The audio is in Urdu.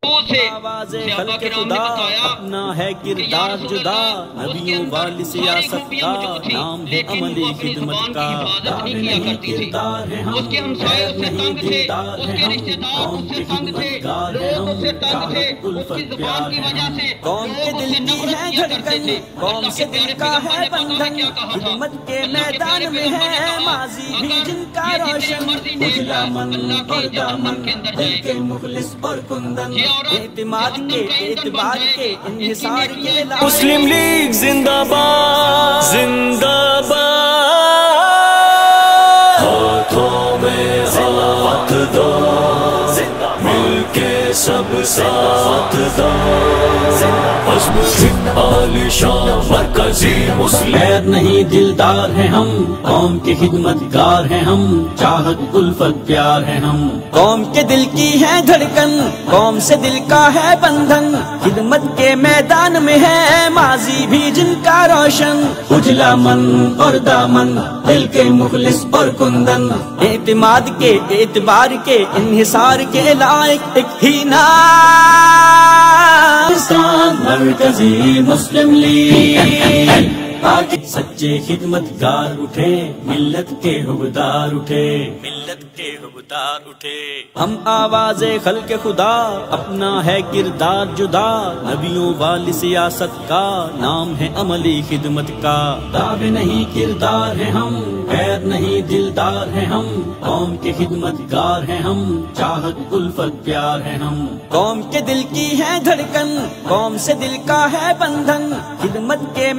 آواز خلق خدا اپنا ہے کردار جدا، نبیوں والی سیاست کا نام ہے عملی خدمت کا۔ دعوے نہیں کردار ہے ہم، غیر نہیں دیدار ہے ہم، قوم کے خدمتگار ہے ہم، چاہت الفت پیار ہے ہم۔ قوم کے دل کی ہے دھڑکن، قوم سے دل کا ہے بندھن، خدمت کے میدان میں ہے ماضی بھی جن کا روشن، اجلا من اور دامن، دل کے مخلص اور کندن، اعتماد کے اعتبار کے انحصار کے مسلم لیگ زندہ باد، زندہ باد، ہاتھوں میں ہاتھ دو، مل کے سب ساتھ دو، عالی شان مرکزی مسلم۔ غیر نہیں دلدار ہیں ہم، قوم کے خدمتگار ہیں ہم، چاہت الفت پیار ہیں ہم۔ قوم کے دل کی ہے دھڑکن، قوم سے دل کا ہے بندھن، خدمت کے میدان میں ہے ماضی بھی جن کا روشن، اجلا من اور دامن، دل کے مخلص اور کندن، اعتماد کے اعتبار کے انحصار کے لائق ایک ہی پاکستان مرکزی مسلم لیگ۔ سچے خدمتگار اٹھے، ملت کے حبدار اٹھے، ملت کے حبدار اٹھے۔ ہم آواز خلق خدا اپنا ہے کردار جدا، نبیوں والی سیاست کا نام ہے عملی خدمت کا۔ دعوے نہیں کردار ہیں ہم، غیر نہیں دلدار ہیں ہم، قوم کے خدمتگار ہیں ہم، چاہت الفت پیار ہیں ہم۔ قوم کے دل کی ہے دھڑکن، قوم سے دل کا ہے بندھن، خدمت کے